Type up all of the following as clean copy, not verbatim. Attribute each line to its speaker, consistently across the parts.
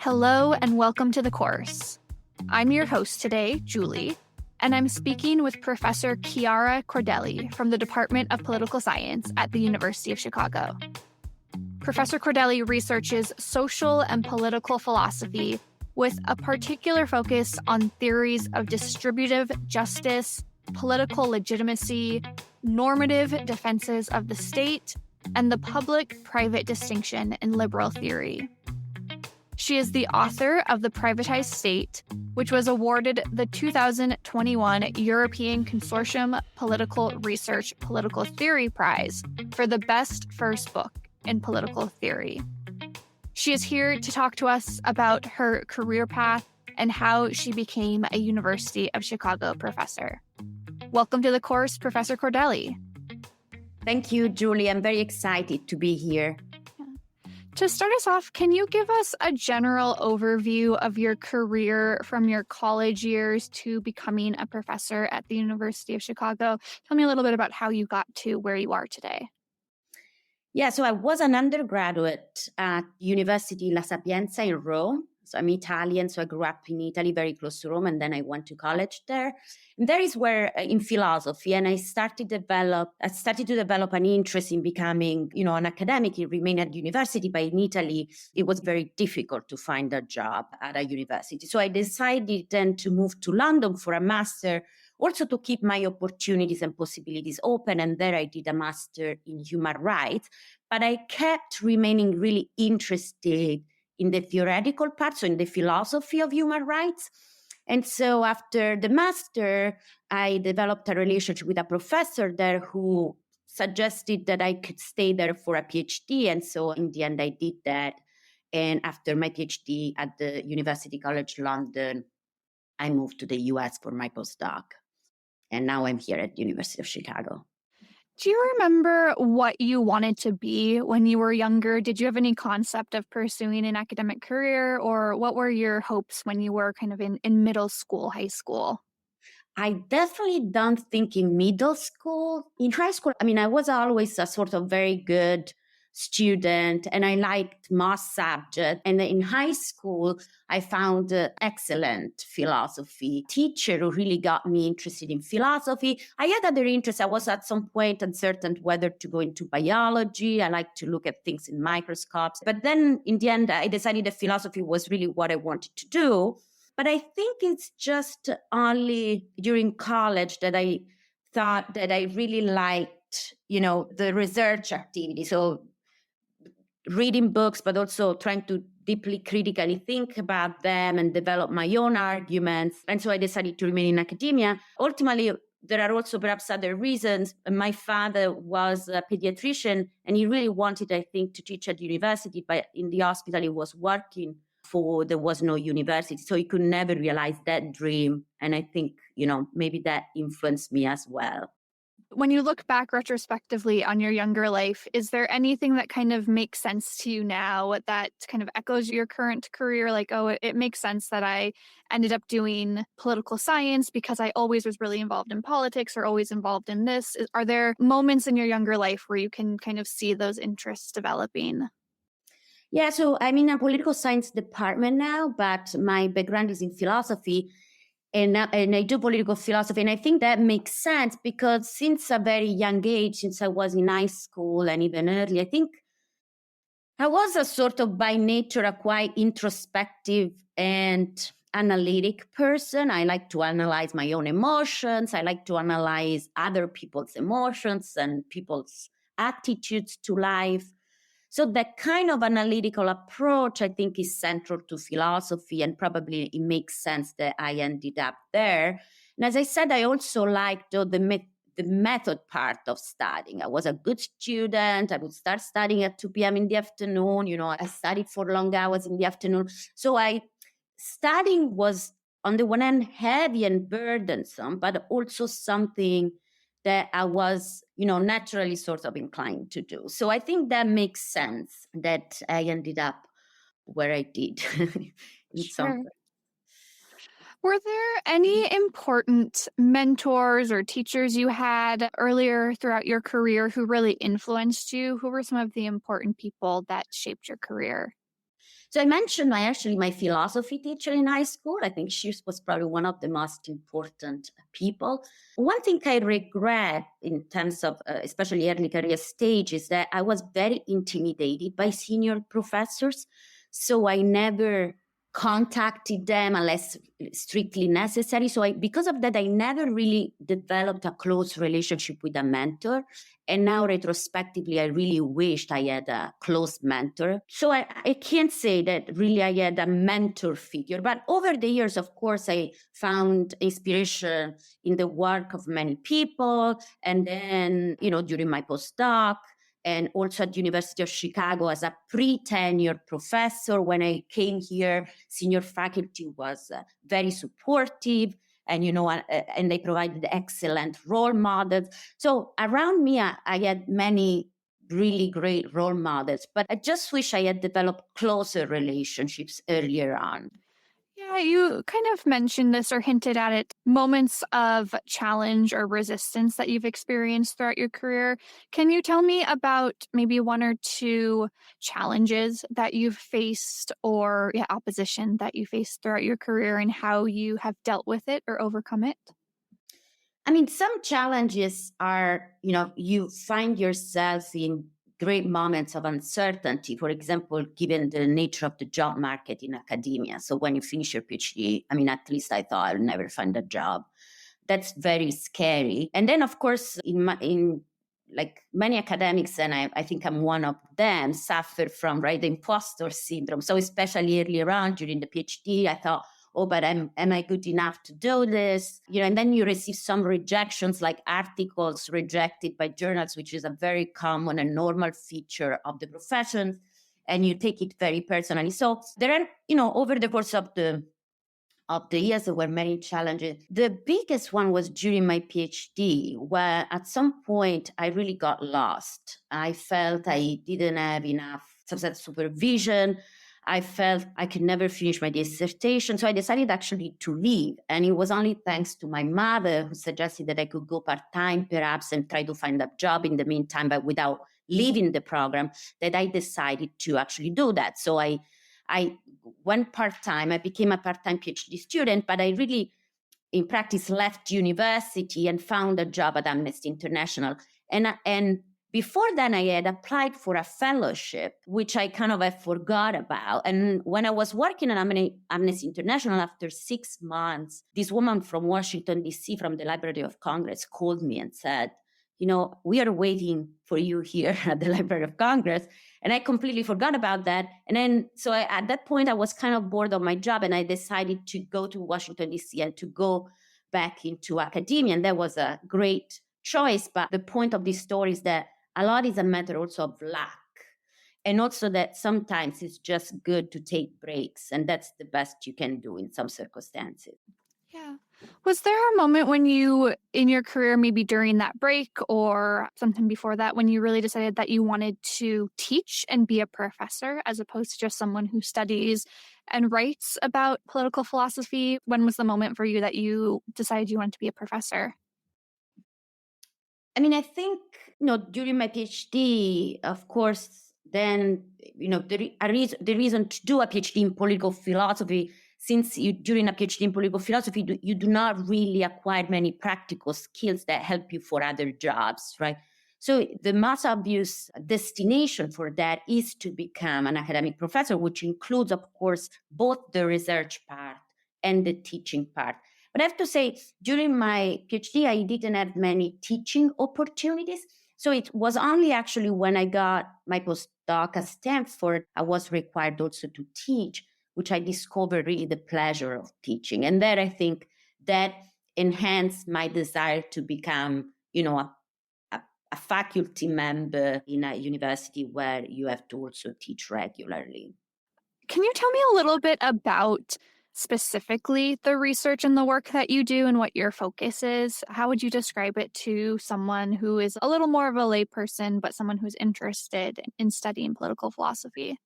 Speaker 1: Hello and welcome to the course. I'm your host today, Julie, and I'm speaking with Professor Chiara Cordelli from the Department of Political Science at the University of Chicago. Professor Cordelli researches social and political philosophy with a particular focus on theories of distributive justice, political legitimacy, normative defenses of the state, and the public-private distinction in liberal theory. She is the author of The Privatized State, which was awarded the 2021 European Consortium Political Research Political Theory Prize for the best first book in political theory. She is here to talk to us about her career path and how she became a University of Chicago professor. Welcome to the course, Professor Cordelli.
Speaker 2: Thank you, Julie. I'm very excited to be here.
Speaker 1: To start us off, can you give us a general overview of your career from your college years to becoming a professor at the University of Chicago? Tell me a little bit about how you got to where you are today.
Speaker 2: Yeah, so I was an undergraduate at University La Sapienza in Rome. So I'm Italian, so I grew up in Italy, very close to Rome, and then I went to college there. And there is where, in philosophy, and I started to develop an interest in becoming, an academic. I remained at university, but in Italy, it was very difficult to find a job at a university. So I decided then to move to London for a master, also to keep my opportunities and possibilities open. And there I did a master in human rights, but I kept remaining really interested in the theoretical part, so in the philosophy of human rights. And so after the master, I developed a relationship with a professor there who suggested that I could stay there for a PhD. And so in the end, I did that. And after my PhD at the University College London, I moved to the US for my postdoc. And now I'm here at the University of Chicago.
Speaker 1: Do you remember what you wanted to be when you were younger? Did you have any concept of pursuing an academic career, or what were your hopes when you were kind of in middle school, high school?
Speaker 2: I definitely don't think in middle school. In high school, I was always a sort of very good student and I liked most subjects. And in high school, I found an excellent philosophy teacher who really got me interested in philosophy. I had other interests. I was at some point uncertain whether to go into biology. I like to look at things in microscopes. But then in the end, I decided that philosophy was really what I wanted to do. But I think it's just only during college that I thought that I really liked, the research activity. So reading books, but also trying to deeply critically think about them and develop my own arguments. And so I decided to remain in academia. Ultimately, there are also perhaps other reasons. My father was a pediatrician and he really wanted, I think, to teach at university, but in the hospital he was working for, there was no university. So he could never realize that dream. And I think, maybe that influenced me as well.
Speaker 1: When you look back retrospectively on your younger life, is there anything that kind of makes sense to you now that kind of echoes your current career? Like, it makes sense that I ended up doing political science because I always was really involved in politics or always involved in this. Are there moments in your younger life where you can kind of see those interests developing?
Speaker 2: Yeah, so I'm in a political science department now, but my background is in philosophy. And I do political philosophy. And I think that makes sense because since a very young age, since I was in high school and even early, I think I was a sort of by nature a quite introspective and analytic person. I like to analyze my own emotions. I like to analyze other people's emotions and people's attitudes to life. So that kind of analytical approach, I think, is central to philosophy, and probably it makes sense that I ended up there. And as I said, I also liked the method part of studying. I was a good student. I would start studying at 2 p.m. in the afternoon. I studied for long hours in the afternoon. So studying was, on the one hand, heavy and burdensome, but also something that I was, naturally sort of inclined to do. So I think that makes sense that I ended up where I did.
Speaker 1: Sure. Were there any important mentors or teachers you had earlier throughout your career who really influenced you? Who were some of the important people that shaped your career?
Speaker 2: So I mentioned my philosophy teacher in high school. I think she was probably one of the most important people. One thing I regret in terms of especially early career stage is that I was very intimidated by senior professors. So I never contacted them unless strictly necessary. So because of that, I never really developed a close relationship with a mentor. And now retrospectively, I really wished I had a close mentor. So I can't say that really I had a mentor figure. But over the years, of course, I found inspiration in the work of many people. And then, during my postdoc, and also at the University of Chicago as a pre-tenure professor. When I came here, senior faculty was very supportive, and and they provided excellent role models. So around me, I had many really great role models, but I just wish I had developed closer relationships earlier on.
Speaker 1: Yeah, you kind of mentioned this or hinted at it. Moments of challenge or resistance that you've experienced throughout your career. Can you tell me about maybe one or two challenges that you've faced or opposition that you faced throughout your career and how you have dealt with it or overcome it?
Speaker 2: I mean, some challenges are, you find yourself in great moments of uncertainty. For example, given the nature of the job market in academia. So when you finish your PhD, I mean, at least I thought I'll never find a job. That's very scary. And then, of course, in like many academics, and I think I'm one of them, suffer from the imposter syndrome. So especially earlier on during the PhD, I thought, oh, but am I good enough to do this? And then you receive some rejections, like articles rejected by journals, which is a very common and normal feature of the profession, and you take it very personally. So there are, over the course of the years, there were many challenges. The biggest one was during my PhD, where at some point I really got lost. I felt I didn't have enough supervision. I felt I could never finish my dissertation. So I decided actually to leave. And it was only thanks to my mother who suggested that I could go part-time perhaps and try to find a job in the meantime, but without leaving the program, that I decided to actually do that. So I went part-time. I became a part-time PhD student, but I really, in practice, left university and found a job at Amnesty International. And before then, I had applied for a fellowship, which I kind of had forgot about. And when I was working at Amnesty International, after 6 months, this woman from Washington, D.C., from the Library of Congress, called me and said, we are waiting for you here at the Library of Congress. And I completely forgot about that. And then, at that point, I was kind of bored of my job, and I decided to go to Washington, D.C. and to go back into academia. And that was a great choice. But the point of this story is that a lot is a matter also of luck. And also that sometimes it's just good to take breaks. And that's the best you can do in some circumstances.
Speaker 1: Yeah. Was there a moment when you, in your career, maybe during that break or sometime before that, when you really decided that you wanted to teach and be a professor as opposed to just someone who studies and writes about political philosophy? When was the moment for you that you decided you wanted to be a professor?
Speaker 2: I mean, I think, during my PhD, of course, then, the reason to do a PhD in political philosophy, since during a PhD in political philosophy, you do not really acquire many practical skills that help you for other jobs, right? So the most obvious destination for that is to become an academic professor, which includes, of course, both the research part and the teaching part. But I have to say, during my PhD, I didn't have many teaching opportunities. So it was only actually when I got my postdoc at Stanford, I was required also to teach, which I discovered really the pleasure of teaching. And that I think that enhanced my desire to become, a faculty member in a university where you have to also teach regularly.
Speaker 1: Can you tell me a little bit about specifically the research and the work that you do and what your focus is? How would you describe it to someone who is a little more of a layperson, but someone who's interested in studying political philosophy?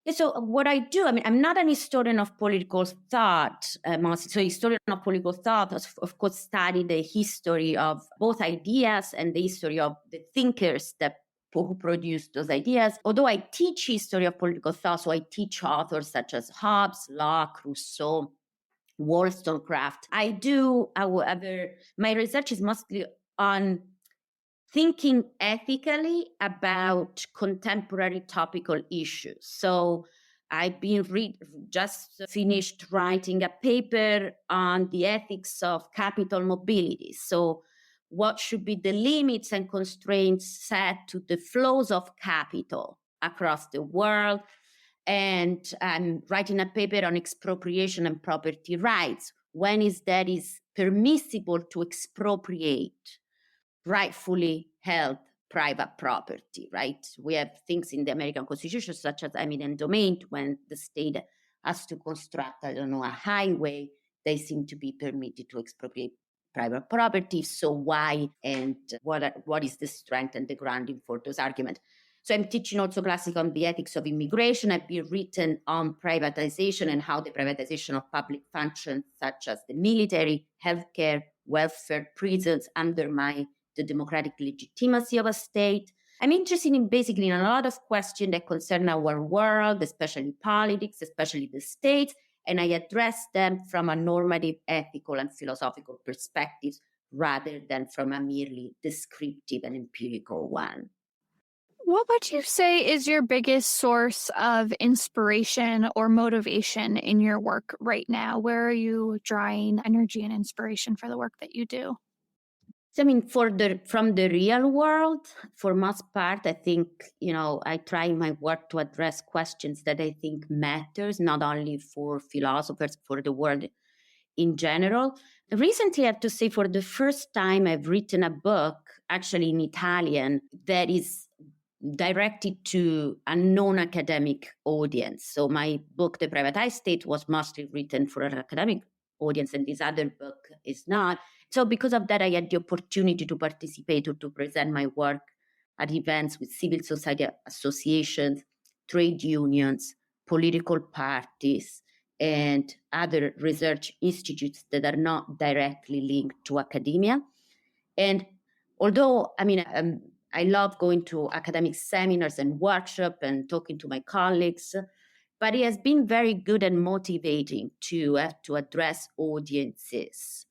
Speaker 2: Yeah, so what I do, I mean, I'm not an historian of political thought, mostly. So historian of political thought, of course, study the history of both ideas and the history of the thinkers that who produced those ideas. Although I teach history of political thought, so I teach authors such as Hobbes, Locke, Rousseau, Wollstonecraft. I do, however, my research is mostly on thinking ethically about contemporary topical issues. So I've been just finished writing a paper on the ethics of capital mobility. So what should be the limits and constraints set to the flows of capital across the world? And I'm writing a paper on expropriation and property rights. When is permissible to expropriate rightfully held private property, right? We have things in the American Constitution, such as eminent domain, when the state has to construct, a highway, they seem to be permitted to expropriate private property. So why and what is the strength and the grounding for those arguments? So I'm teaching also classes on the ethics of immigration. I've been written on privatization and how the privatization of public functions, such as the military, healthcare, welfare, prisons, undermine the democratic legitimacy of a state. I'm interested in basically in a lot of questions that concern our world, especially politics, especially the state, and I address them from a normative, ethical, and philosophical perspective rather than from a merely descriptive and empirical one.
Speaker 1: What would you say is your biggest source of inspiration or motivation in your work right now? Where are you drawing energy and inspiration for the work that you do?
Speaker 2: So, I mean, from the real world, for most part, I think, I try in my work to address questions that I think matters, not only for philosophers, for the world in general. Recently, I have to say, for the first time, I've written a book, actually in Italian, that is directed to a non-academic audience. So my book, The Privatized State, was mostly written for an academic audience, and this other book is not. So because of that, I had the opportunity to participate or to present my work at events with civil society associations, trade unions, political parties, and other research institutes that are not directly linked to academia. And although, I love going to academic seminars and workshops and talking to my colleagues, but it has been very good and motivating to address audiences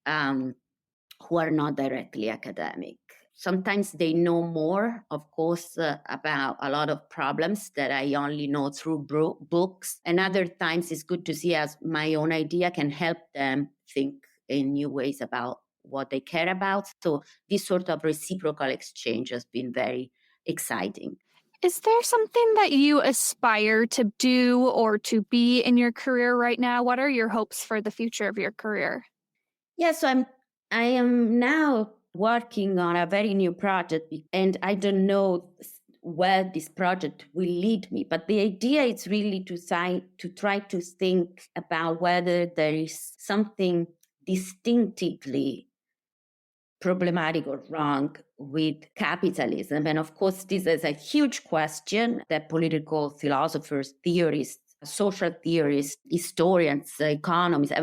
Speaker 2: who are not directly academic. Sometimes they know more, of course, about a lot of problems that I only know through books. And other times it's good to see as my own idea can help them think in new ways about what they care about. So this sort of reciprocal exchange has been very exciting.
Speaker 1: Is there something that you aspire to do or to be in your career right now? What are your hopes for the future of your career?
Speaker 2: Yeah, so I am now working on a very new project, and I don't know where this project will lead me. But the idea is really to try to think about whether there is something distinctively problematic or wrong with capitalism. And of course, this is a huge question that political philosophers, theorists, social theorists, historians, economists,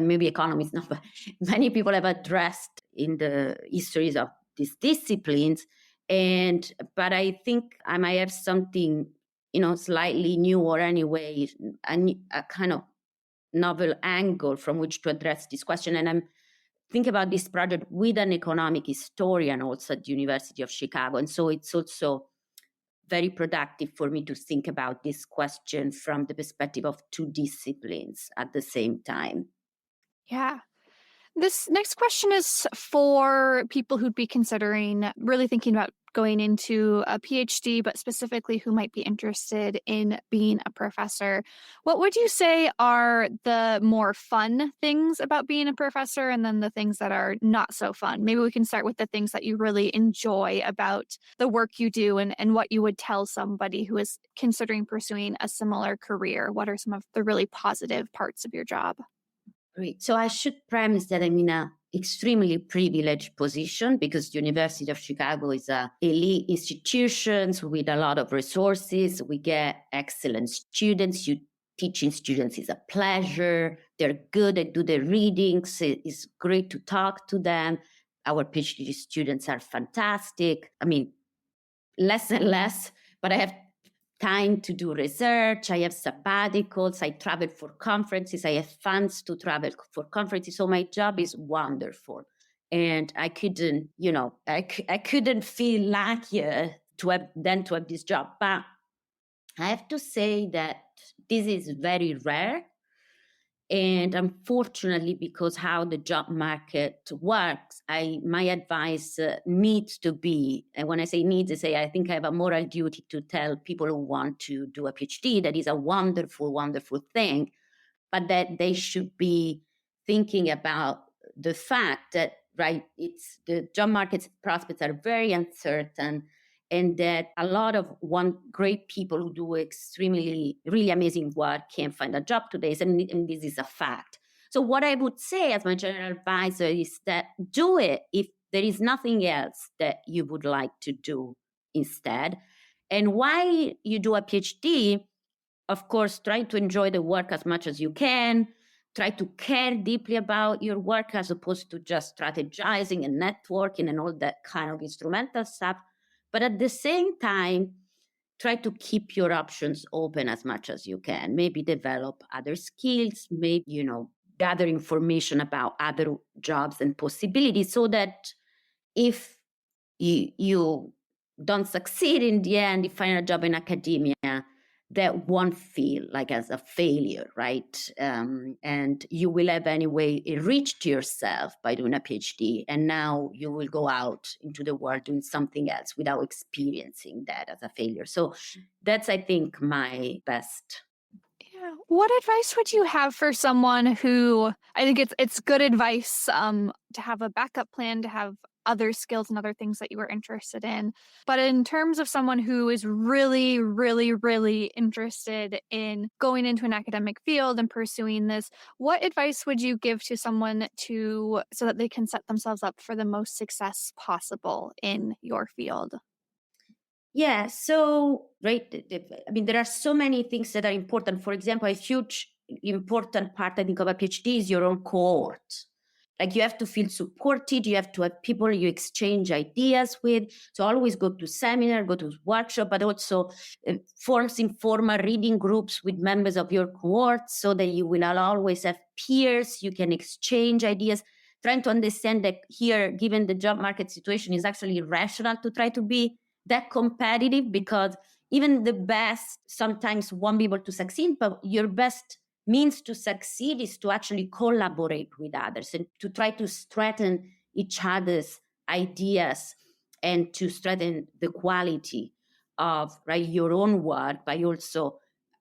Speaker 2: maybe economists, not, but many people have addressed in the histories of these disciplines. But I think I might have something, slightly new, or anyway, a kind of novel angle from which to address this question. And I'm think about this project with an economic historian also at the University of Chicago. And so it's also very productive for me to think about this question from the perspective of two disciplines at the same time.
Speaker 1: Yeah. This next question is for people who'd be considering really thinking about going into a PhD, but specifically who might be interested in being a professor. What would you say are the more fun things about being a professor, and then the things that are not so fun? Maybe we can start with the things that you really enjoy about the work you do, and what you would tell somebody who is considering pursuing a similar career. What are some of the really positive parts of your job?
Speaker 2: Great. So I should premise that I'm in an extremely privileged position because the University of Chicago is a elite institution with a lot of resources. We get excellent students. Teaching students is a pleasure. They're good at do their readings. It's great to talk to them. Our PhD students are fantastic. less and less, but I have time to do research. I have sabbaticals. I travel for conferences. I have funds to travel for conferences. So my job is wonderful. And I couldn't, I couldn't feel luckier to have this job. But I have to say that this is very rare. And unfortunately, because how the job market works, my advice needs to be, and when I say needs, I say I think I have a moral duty to tell people who want to do a PhD that is a wonderful, wonderful thing, but that they should be thinking about the fact that, right, it's the job market prospects are very uncertain, and that a lot of great people who do extremely, really amazing work can't find a job today. And this is a fact. So what I would say as my general advisor is that do it if there is nothing else that you would like to do instead. And while you do a PhD, of course, try to enjoy the work as much as you can. Try to care deeply about your work as opposed to just strategizing and networking and all that kind of instrumental stuff. But at the same time, try to keep your options open as much as you can. Maybe develop other skills, maybe, gather information about other jobs and possibilities so that if you don't succeed in the end, you find a job in academia, that won't feel like as a failure, right? And you will have anyway enriched yourself by doing a PhD, and now you will go out into the world doing something else without experiencing that as a failure. So that's, I think, my best.
Speaker 1: Yeah. What advice would you have for someone who, I think it's good advice to have a backup plan, to have other skills and other things that you were interested in. But in terms of someone who is really, really, really interested in going into an academic field and pursuing this, what advice would you give to someone so that they can set themselves up for the most success possible in your field?
Speaker 2: Yeah, so, right, there are so many things that are important. For example, a huge important part, I think, of a PhD is your own cohort. Like, you have to feel supported, you have to have people you exchange ideas with. So always go to seminar, go to workshop, but also forms informal reading groups with members of your cohort so that you will always have peers, you can exchange ideas. Trying to understand that here, given the job market situation, is actually rational to try to be that competitive, because even the best sometimes won't be able to succeed, but your best means to succeed is to actually collaborate with others and to try to strengthen each other's ideas and to strengthen the quality of, right, your own work by also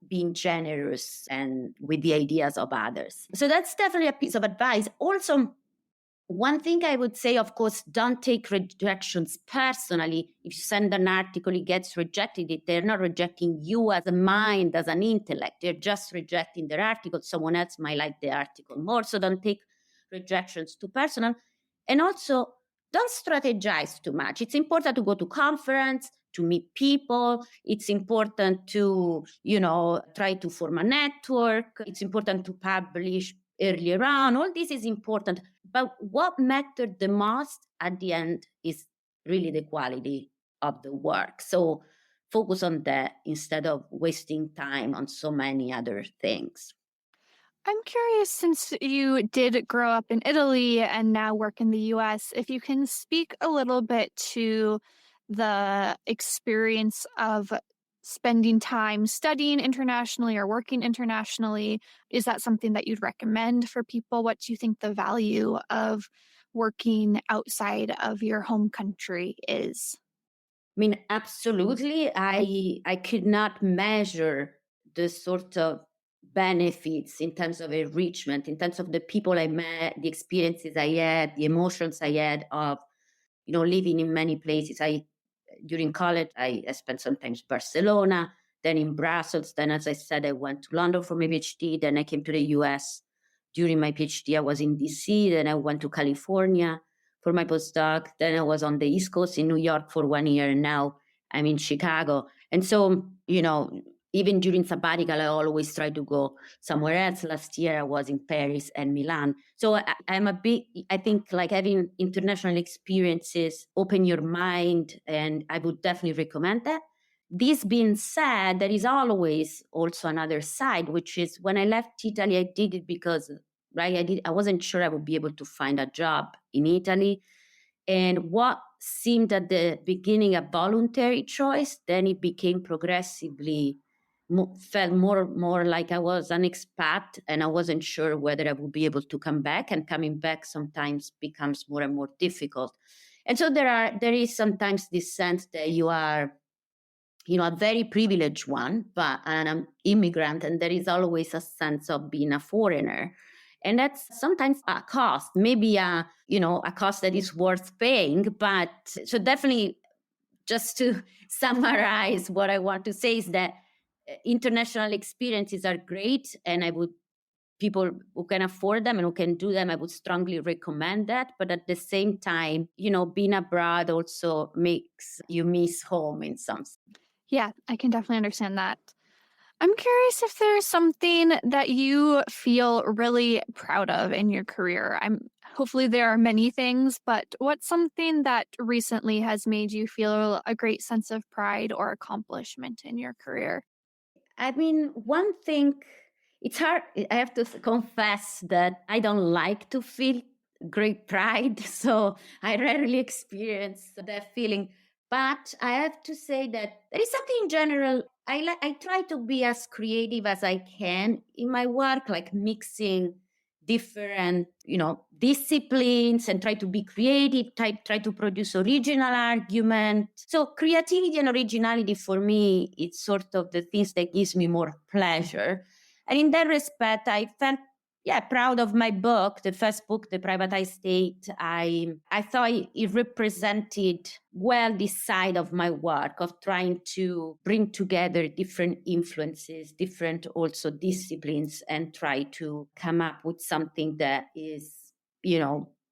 Speaker 2: being generous and with the ideas of others. So that's definitely a piece of advice. Also, one thing I would say, of course, don't take rejections personally. If you send an article, it gets rejected. They're not rejecting you as a mind, as an intellect. They're just rejecting their article. Someone else might like the article more. So don't take rejections too personal. And also, don't strategize too much. It's important to go to conference, to meet people. It's important to, try to form a network. It's important to publish earlier on. All this is important. But what mattered the most at the end is really the quality of the work. So focus on that instead of wasting time on so many other things.
Speaker 1: I'm curious, since you did grow up in Italy and now work in the US, if you can speak a little bit to the experience of spending time studying internationally or working internationally. Is that something that you'd recommend for people? What do you think the value of working outside of your home country is?
Speaker 2: Absolutely. I could not measure the sort of benefits in terms of enrichment, in terms of the people I met, the experiences I had, the emotions I had of, living in many places. During college, I spent sometimes Barcelona, then in Brussels. Then, as I said, I went to London for my PhD. Then I came to the US. During my PhD, I was in DC. Then I went to California for my postdoc. Then I was on the East Coast in New York for 1 year. And now I'm in Chicago. And so, even during sabbatical, I always try to go somewhere else. Last year, I was in Paris and Milan. So I think like having international experiences open your mind, and I would definitely recommend that. This being said, there is always also another side, which is when I left Italy, I did it because, right, I wasn't sure I would be able to find a job in Italy. And what seemed at the beginning a voluntary choice, then it became progressively felt more like I was an expat, and I wasn't sure whether I would be able to come back. And coming back sometimes becomes more and more difficult. And so there is sometimes this sense that you are, a very privileged one, but an immigrant, and there is always a sense of being a foreigner. And that's sometimes a cost, maybe a cost that is worth paying. But so definitely, just to summarize, what I want to say is that international experiences are great, and people who can afford them and who can do them, I would strongly recommend that. But at the same time, being abroad also makes you miss home in some sense.
Speaker 1: Yeah, I can definitely understand that. I'm curious if there's something that you feel really proud of in your career. Hopefully there are many things, but what's something that recently has made you feel a great sense of pride or accomplishment in your career?
Speaker 2: I mean, one thing, it's hard. I have to confess that I don't like to feel great pride. So I rarely experience that feeling. But I have to say that there is something in general. I try to be as creative as I can in my work, like mixing different, disciplines, and try to be creative, try to produce original argument. So creativity and originality for me, it's sort of the things that gives me more pleasure. And in that respect, I felt proud of my book, the first book, The Privatized State. I thought it represented well this side of my work of trying to bring together different influences, different also disciplines, and try to come up with something that is,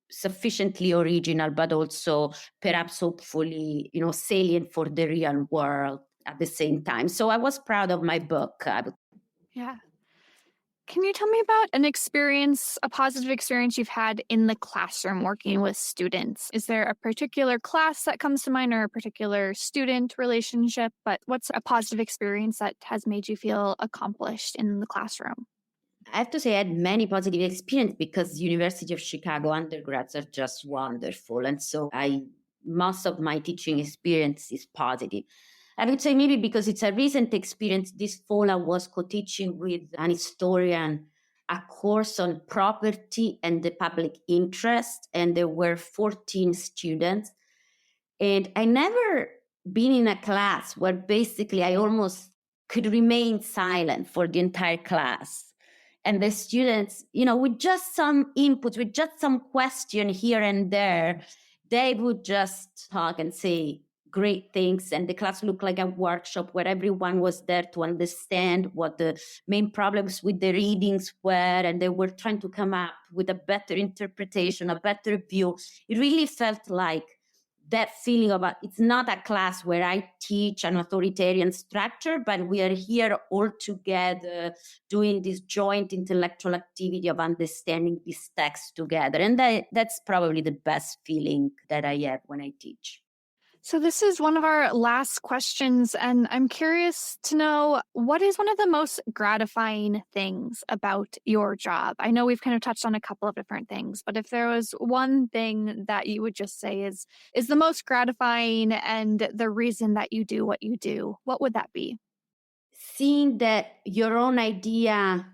Speaker 2: sufficiently original, but also perhaps hopefully, salient for the real world at the same time. So I was proud of my book.
Speaker 1: Yeah. Can you tell me about a positive experience you've had in the classroom working with students? Is there a particular class that comes to mind or a particular student relationship? But what's a positive experience that has made you feel accomplished in the classroom?
Speaker 2: I have to say I had many positive experiences because University of Chicago undergrads are just wonderful. And so most of my teaching experience is positive. I would say maybe because it's a recent experience, this fall I was co-teaching with an historian a course on property and the public interest, and there were 14 students. And I never been in a class where basically I almost could remain silent for the entire class. And the students, with just some inputs, with just some question here and there, they would just talk and say great things. And the class looked like a workshop where everyone was there to understand what the main problems with the readings were. And they were trying to come up with a better interpretation, a better view. It really felt like that feeling about it's not a class where I teach an authoritarian structure, but we are here all together doing this joint intellectual activity of understanding this text together. And that's probably the best feeling that I have when I teach.
Speaker 1: So, this is one of our last questions, and I'm curious to know what is one of the most gratifying things about your job? I know we've kind of touched on a couple of different things, but if there was one thing that you would just say is the most gratifying and the reason that you do what you do, what would that be?
Speaker 2: Seeing that your own idea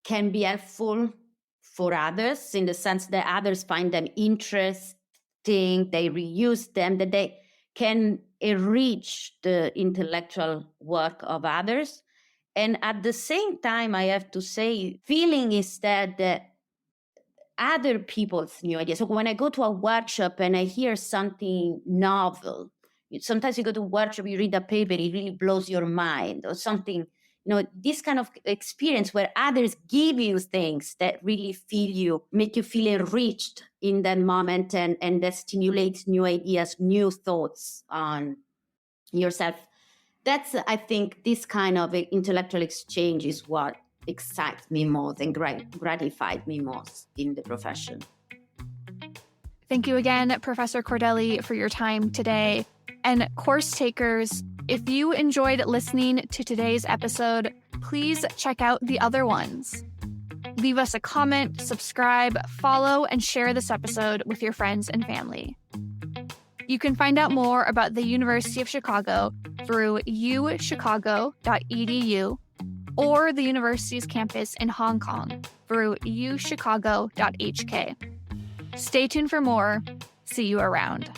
Speaker 2: can be helpful for others in the sense that others find them interesting, they reuse them, that they can enrich the intellectual work of others. And at the same time, I have to say, feeling is that other people's new ideas. So when I go to a workshop and I hear something novel, sometimes you go to a workshop, you read a paper, it really blows your mind or something. This kind of experience where others give you things that really make you feel enriched in that moment and that stimulates new ideas, new thoughts on yourself. that's, I think, this kind of intellectual exchange is what excites me most and gratified me most in the profession.
Speaker 1: Thank you again, Professor Cordelli, for your time today. And course takers, if you enjoyed listening to today's episode, please check out the other ones. Leave us a comment, subscribe, follow, and share this episode with your friends and family. You can find out more about the University of Chicago through uchicago.edu or the university's campus in Hong Kong through uchicago.hk. Stay tuned for more. See you around.